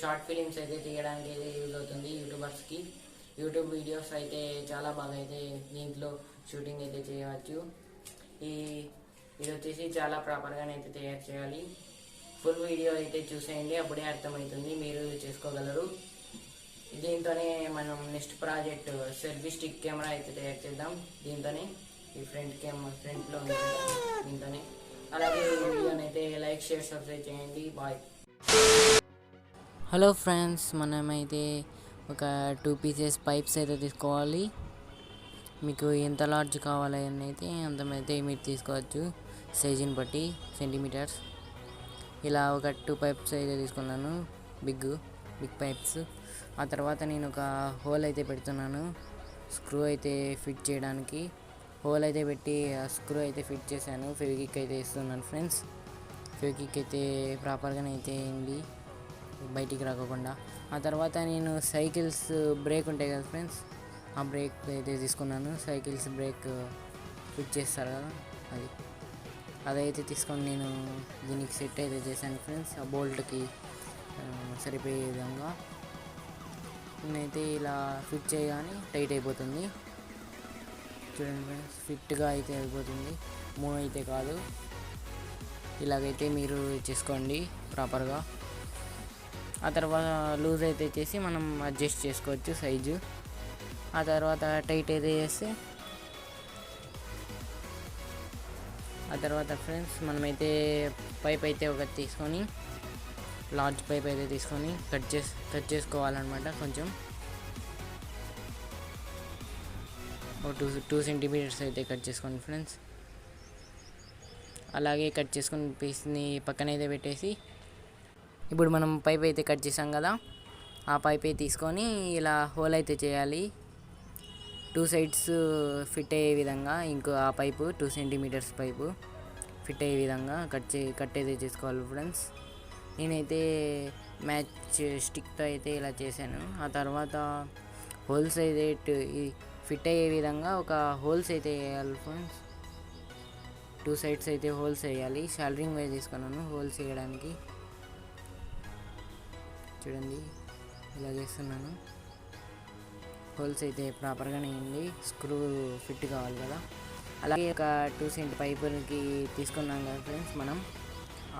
Short films అయితే తీయడానికి అయితే యూజ్ అవుతుంది యూట్యూబర్స్కి. యూట్యూబ్ వీడియోస్ అయితే చాలా బాగా అయితే దీంట్లో షూటింగ్ అయితే చేయవచ్చు. ఇది వచ్చేసి చాలా ప్రాపర్గానే అయితే తయారు చేయాలి. ఫుల్ వీడియో అయితే చూసేయండి, అప్పుడే అర్థమవుతుంది, మీరు చేసుకోగలరు. దీంతోనే మనం next project selfie stick camera అయితే తయారు చేద్దాం. దీంతోనే ఈ ఫ్రంట్లో ఉంది దీంతోనే. అలాగే ఈ వీడియోని అయితే లైక్, షేర్, సబ్స్క్రైబ్ చేయండి. బాయ్. హలో ఫ్రెండ్స్, మనమైతే ఒక 2 పీసెస్ పైప్స్ అయితే తీసుకోవాలి. మీకు ఎంత లార్జ్ కావాలని అయితే అంతమైతే మీరు తీసుకోవచ్చు, సైజుని బట్టి సెంటీమీటర్స్. ఇలా ఒక 2 పైప్స్ అయితే తీసుకున్నాను, బిగ్ పైప్స్. ఆ తర్వాత నేను ఒక హోల్ అయితే పెడుతున్నాను, స్క్రూ అయితే ఫిట్ చేయడానికి. హోల్ అయితే పెట్టి ఆ స్క్రూ అయితే ఫిట్ చేశాను. ఫెవికిక్ అయితే ఇస్తున్నాను ఫ్రెండ్స్. ఫెవికిక్ అయితే ప్రాపర్గానే అయితే వేయండి, బయటికి రాకుండా. ఆ తర్వాత నేను సైకిల్స్ బ్రేక్ ఉంటాయి కదా ఫ్రెండ్స్, ఆ బ్రేక్ అయితే తీసుకున్నాను. సైకిల్స్ బ్రేక్ ఫిట్ చేస్తారు కదా, అదైతే తీసుకొని నేను దీనికి సెట్ అయితే చేశాను ఫ్రెండ్స్. ఆ బోల్ట్కి సరిపోయే విధంగా నేనైతే ఇలా ఫిట్ చేయగానే టైట్ అయిపోతుంది. చూడండి ఫ్రెండ్స్, ఫిట్గా అయితే అయిపోతుంది, మూవ్ అయితే కాదు. ఇలాగైతే మీరు చేసుకోండి ప్రాపర్గా. ఆ తర్వాత లూజ్ అయితే చేసి మనం అడ్జస్ట్ చేసుకోవచ్చు సైజు. ఆ తర్వాత టైట్ అయితే చేస్తే, ఆ తర్వాత ఫ్రెండ్స్ మనమైతే పైప్ అయితే ఒకటి తీసుకొని, లార్జ్ పైప్ అయితే తీసుకొని కట్ చేసుకోవాలన్నమాట. కొంచెం ఒక 2 సెంటీమీటర్స్ అయితే కట్ చేసుకోండి ఫ్రెండ్స్. అలాగే కట్ చేసుకుని పీస్ని పక్కన అయితే పెట్టేసి, ఇప్పుడు మనం పైప్ అయితే కట్ చేసాం కదా, ఆ పైప్ అయితే తీసుకొని ఇలా హోల్ అయితే చేయాలి. 2 సైడ్స్ ఫిట్ అయ్యే విధంగా, ఇంకో ఆ పైపు 2 సెంటీమీటర్స్ పైపు ఫిట్ అయ్యే విధంగా కట్ అయితే చేసుకోవాలి ఫ్రెండ్స్. నేనైతే మ్యాచ్ స్టిక్తో అయితే ఇలా చేశాను. ఆ తర్వాత హోల్స్ అయితే ఫిట్ అయ్యే విధంగా ఒక హోల్స్ అయితే వేయాలి ఫ్రెండ్స్. 2 సైడ్స్ అయితే హోల్స్ వేయాలి. షాల్డరింగ్ వైజ్ తీసుకున్నాను హోల్స్ వేయడానికి. చూడండి, ఇలా చేస్తున్నాను. హోల్స్ అయితే ప్రాపర్గానే వేయండి, స్క్రూ ఫిట్ కావాలి కదా. అలాగే ఒక 2 సెంట్ పైపుకి తీసుకున్నాం కదా ఫ్రెండ్స్, మనం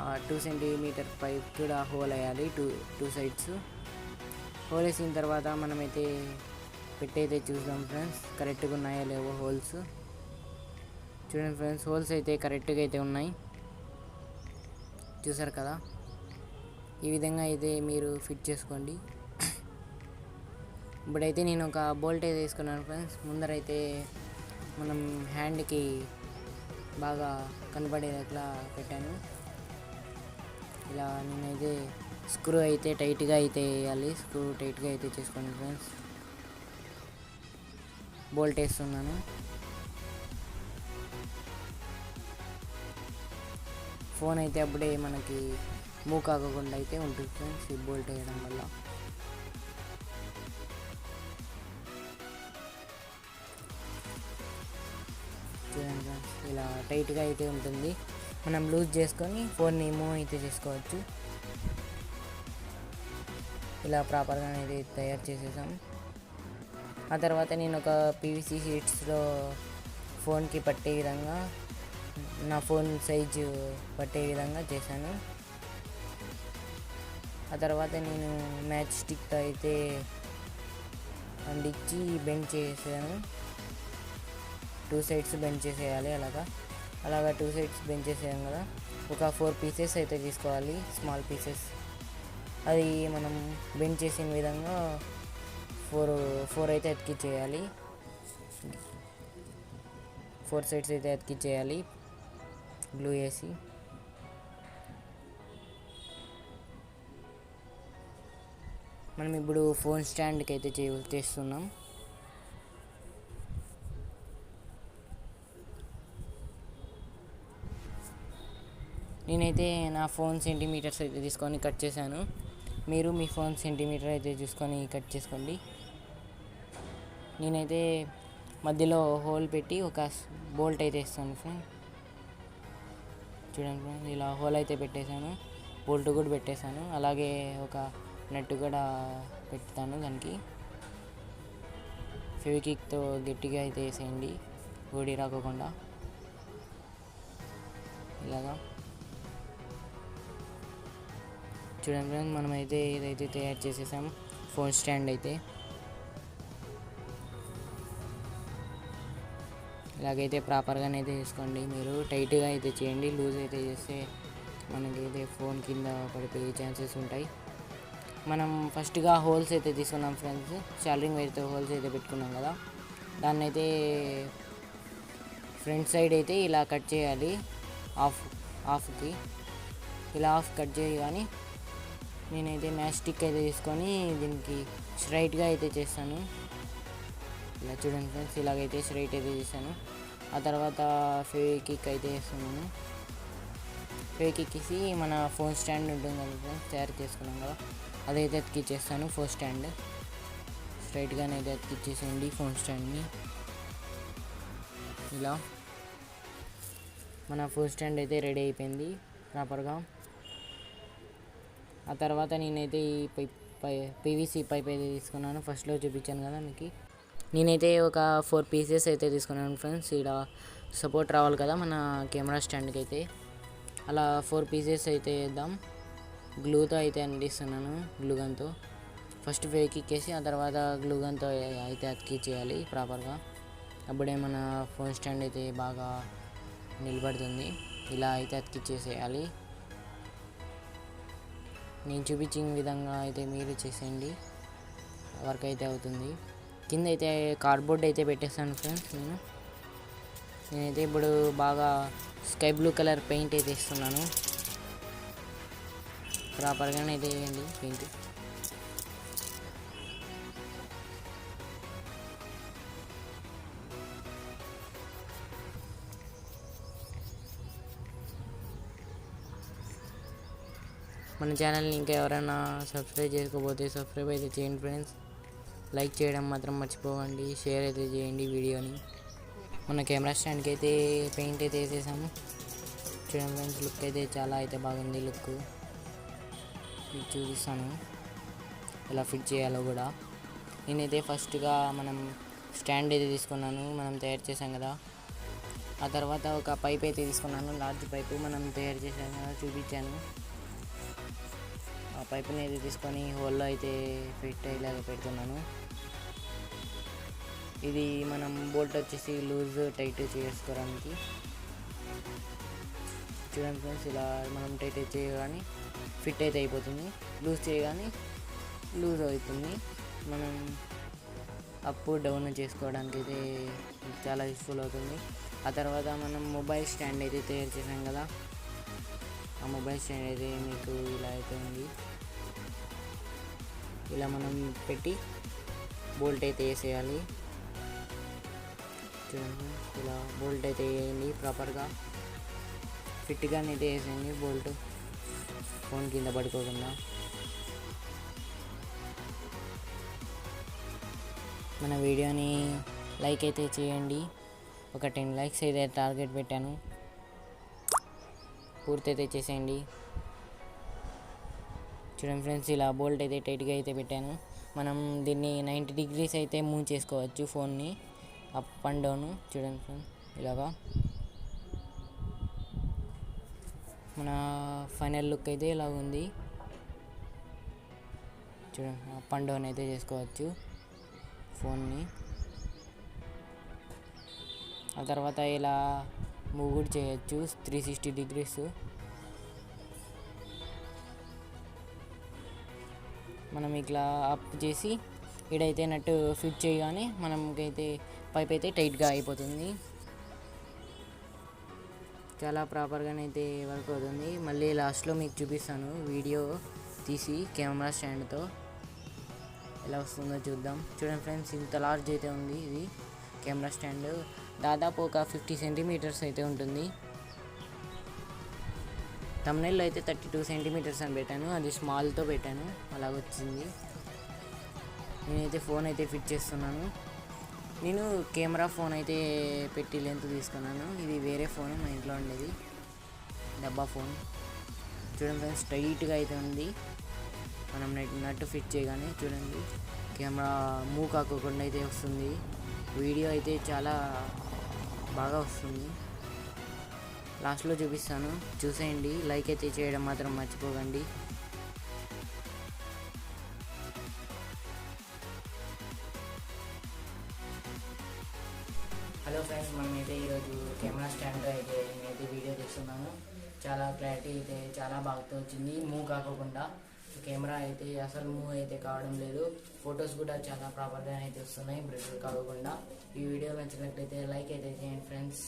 ఆ 2 సెంటీమీటర్ పైప్ కూడా హోల్ వేయాలి. 2 సైడ్స్ హోల్ వేసిన తర్వాత మనమైతే పెట్టయితే చూద్దాం ఫ్రెండ్స్, కరెక్ట్గా ఉన్నాయో లేవో హోల్స్. చూడండి ఫ్రెండ్స్, హోల్స్ అయితే కరెక్ట్గా అయితే ఉన్నాయి, చూసారు కదా. ఈ విధంగా అయితే మీరు ఫిట్ చేసుకోండి. ఇప్పుడైతే నేను ఒక బోల్ట్ అయితే తీసుకున్నాను ఫ్రెండ్స్. ముందరైతే మనం హ్యాండ్కి బాగా కనపడేట్లా పెట్టాను. ఇలా నేనైతే స్క్రూ అయితే టైట్గా అయితే వేయాలి, స్క్రూ టైట్గా అయితే చేసుకోండి ఫ్రెండ్స్. బోల్ట్ వేస్తున్నాను. ఫోన్ అయితే అప్పుడే మనకి మూవ్ కాకుండా అయితే ఉంటుంది ఫ్రెండ్స్, ఈ బోల్ట్ వేయడం వల్ల. చూడండి ఫ్రెండ్స్, ఇలా టైట్గా అయితే ఉంటుంది. మనం లూజ్ చేసుకొని ఫోన్ని మూవ్ అయితే చేసుకోవచ్చు. ఇలా ప్రాపర్గా అనేది తయారు చేసేసాం. ఆ తర్వాత నేను ఒక PVC షీట్స్లో ఫోన్కి పట్టే విధంగా, నా ఫోన్ సైజు పట్టే విధంగా చేశాను. ఆ తర్వాత నేను మ్యాచ్ స్టిక్తో అయితే అందించి బెండ్ చేసాను. 2 సైడ్స్ బెండ్ చేసేయాలి. అలాగా 2 సైడ్స్ బెండ్ చేసాం కదా. ఒక 4 పీసెస్ అయితే తీసుకోవాలి, స్మాల్ పీసెస్. అది మనం బెండ్ చేసిన విధంగా 4 అయితే అతికిచ్చేయాలి. 4 సైడ్స్ అయితే అతికిచ్చేయాలి గ్లూ వేసి. మనం ఇప్పుడు ఫోన్ స్టాండ్కి అయితే చేస్తున్నాం. నేనైతే నా ఫోన్ సెంటీమీటర్స్ అయితే తీసుకొని కట్ చేశాను. మీరు మీ ఫోన్ సెంటీమీటర్ అయితే చూసుకొని కట్ చేసుకోండి. నేనైతే మధ్యలో హోల్ పెట్టి ఒక బోల్ట్ అయితే వేస్తాను ఫ్రెండ్. చూడండి ఫ్రెండ్, ఇలా హోల్ అయితే పెట్టేశాను, బోల్ట్ కూడా పెట్టేశాను. అలాగే ఒక నట్టు కూడా పెడతాను. దానికి ఫెవికిక్తో గట్టిగా అయితే వేసేయండి, ఓడి రాకోకుండా. ఇలాగా చూడండి ఫ్రెండ్స్, మనమైతే ఇదైతే తయారు చేసేసాం ఫోన్ స్టాండ్ అయితే. ఇలాగైతే ప్రాపర్గానైతే వేసుకోండి. మీరు టైట్గా అయితే చేయండి, లూజ్ అయితే చేస్తే మనకైతే ఫోన్ కింద పడిపోయే ఛాన్సెస్ ఉంటాయి. మనం ఫస్ట్గా హోల్స్ అయితే తీసుకున్నాం ఫ్రెండ్స్, షాల్రింగ్ వైర్తో హోల్స్ అయితే పెట్టుకున్నాం కదా, దాన్ని అయితే ఫ్రంట్ సైడ్ అయితే ఇలా కట్ చేయాలి. హాఫ్కి ఇలా హాఫ్ కట్ చేయగానే నేనైతే మ్యాచ్ స్టిక్ అయితే తీసుకొని దీనికి స్ట్రైట్గా అయితే చేస్తాను. ఇలా చూడండి ఫ్రెండ్స్, ఇలాగైతే స్ట్రైట్ అయితే చేశాను. ఆ తర్వాత ఫెవికిక్ అయితే వేస్తున్నాను. ఫెవికిక్ వేసి మన ఫోన్ స్టాండ్ ఉంటుంది కదా ఫ్రెండ్స్, తయారు చేసుకున్నాం కదా, అదైతే అతికిచ్చేస్తాను. ఫోన్ స్టాండ్ స్ట్రైట్గానైతే అతికిచ్చేసేయండి ఫోన్ స్టాండ్ని. ఇలా మన ఫోన్ స్టాండ్ అయితే రెడీ అయిపోయింది ప్రాపర్గా. ఆ తర్వాత నేనైతే ఈ పీవీసీ పైప్ అయితే తీసుకున్నాను, ఫస్ట్లో చూపించాను కదా మీకు. నేనైతే ఒక 4 పీసెస్ అయితే తీసుకున్నాను ఫ్రెండ్స్. ఇక్కడ సపోర్ట్ రావాలి కదా మన కెమెరా స్టాండ్కి అయితే, అలా 4 పీసెస్ అయితే వేద్దాం. గ్లూతో అయితే అంటిస్తున్నాను, గ్లూగన్తో. ఫస్ట్ ఫెవికిక్ వేసి ఆ తర్వాత గ్లూగన్తో అయితే అతికిచ్చేయాలి ప్రాపర్గా. అప్పుడే మన ఫోన్ స్టాండ్ అయితే బాగా నిలబడుతుంది. ఇలా అయితే అతికిచ్చేసేయాలి. నేను చూపించిన విధంగా అయితే మీరు చేసేయండి, వర్క్ అయితే అవుతుంది. కింద అయితే కార్డ్బోర్డ్ అయితే పెట్టేస్తాను ఫ్రెండ్స్. నేనైతే ఇప్పుడు బాగా స్కై బ్లూ కలర్ పెయింట్ అయితే ఇస్తున్నాను. ప్రాపర్గానే అయితే వేయండి పెయింట్. మన ఛానల్ని ఇంకా ఎవరైనా సబ్స్క్రైబ్ చేసుకోకపోతే సబ్స్క్రైబ్ అయితే చేయండి ఫ్రెండ్స్. లైక్ చేయడం మాత్రం మర్చిపోకండి, షేర్ అయితే చేయండి వీడియోని. మన కెమెరా స్టాండ్కి అయితే పెయింట్ అయితే వేసేసాము. చూడండి ఫ్రెండ్స్, లుక్ అయితే చాలా అయితే బాగుంది. లుక్ చూపిస్తాను ఎలా ఫిట్ చేయాలో కూడా. నేనైతే ఫస్ట్గా మనం స్టాండ్ అయితే తీసుకున్నాను, మనం తయారు చేసాం కదా. ఆ తర్వాత ఒక పైప్ అయితే తీసుకున్నాను, లార్జ్ పైపు మనం తయారు చేసాం కదా, చూపించాను. ఆ పైపుని అయితే తీసుకొని హోల్లో అయితే ఫిట్ అయ్యేలాగా పెడుతున్నాను. ఇది మనం బోల్ట్ వచ్చేసి లూజ్ టైట్ చేసుకోవడానికి. చూడండి ఫ్రెండ్స్, ఇలా మనం టైట్ చేయగానే ఫిట్ అయితే అయిపోతుంది, లూజ్ చేయగానే లూజ్ అవుతుంది. మనం అప్ డౌన్ చేసుకోవడానికి అయితే చాలా యూస్ఫుల్ అవుతుంది. ఆ తర్వాత మనం మొబైల్ స్టాండ్ అయితే తయారు చేసాం కదా, ఆ మొబైల్ స్టాండ్ అయితే మీకు ఇలా అయితే ఉంది. ఇలా మనం పెట్టి బోల్ట్ అయితే వేసేయాలి. చూడండి, ఇలా బోల్ట్ అయితే వేయండి ప్రాపర్గా, ఫిట్గానే అయితే వేసేయండి బోల్ట్, ఫోన్ కింద పడుకోకుండా. మన వీడియోని లైక్ అయితే చేయండి, ఒక 10 లైక్స్ అయితే టార్గెట్ పెట్టాను, పూర్తి అయితే చేసేయండి. చూడండి ఫ్రెండ్స్, ఇలా బోల్ట్ అయితే టైట్గా అయితే పెట్టాను. మనం దీన్ని 90 డిగ్రీస్ అయితే మూవ్ చేసుకోవచ్చు ఫోన్ని, అప్ అండ్ డౌన్. చూడండి ఫ్రెండ్స్, ఇలాగా మన ఫైనల్ లుక్ అయితే ఇలా ఉంది. చూడండి, అప్ అండ్ డౌన్ అయితే చేసుకోవచ్చు ఫోన్ని. ఆ తర్వాత ఇలా మూవ్ కూడా చేయొచ్చు 360 డిగ్రీస్. మనం ఇట్లా అప్ చేసి ఇడైతే నట్టు ఫిట్ చేయగానే మనకైతే పైప్ అయితే టైట్గా అయిపోతుంది. చాలా ప్రాపర్గానైతే వర్క్ అవుతుంది. మళ్ళీ లాస్ట్లో మీకు చూపిస్తాను వీడియో తీసి కెమెరా స్టాండ్తో ఎలా వస్తుందో చూద్దాం. చూడండి ఫ్రెండ్స్, ఇంత లార్జ్ అయితే ఉంది ఇది కెమెరా స్టాండ్, దాదాపు ఒక 50 సెంటీమీటర్స్ అయితే ఉంటుంది. థంబ్నెయిల్లో అయితే 32 సెంటీమీటర్స్ అని పెట్టాను, అది స్మాల్తో పెట్టాను, అలాగొచ్చింది. నేనైతే ఫోన్ అయితే ఫిట్ చేస్తున్నాను. నేను కెమెరా ఫోన్ అయితే పెట్టి లెంత్ తీసుకున్నాను, ఇది వేరే ఫోన్ మా ఇంట్లో ఉండేది, డబ్బా ఫోన్. చూడండి ఫ్రెండ్స్, స్ట్రైట్గా అయితే ఉంది. మనం నట్టు ఫిట్ చేయగానే చూడండి కెమెరా మూవ్ కాకోకుండా అయితే వస్తుంది. వీడియో అయితే చాలా బాగా వస్తుంది. లాస్ట్లో చూపిస్తాను, చూసేయండి. లైక్ అయితే చేయడం మాత్రం మర్చిపోకండి. హలో ఫ్రెండ్స్, మనమైతే ఈరోజు కెమెరా స్టాండ్ అయితే నేనైతే వీడియో తీస్తున్నాను. చాలా క్లారిటీ అయితే చాలా బాగా వచ్చింది, మూవ్ కాకోకుండా. కెమెరా అయితే అసలు మూవ్ అయితే కావడం లేదు. ఫొటోస్ కూడా చాలా ప్రాపర్గా అయితే వస్తున్నాయి, బ్లర్ కాకుండా. ఈ వీడియో నచ్చినట్లయితే లైక్ అయితే చేయండి ఫ్రెండ్స్.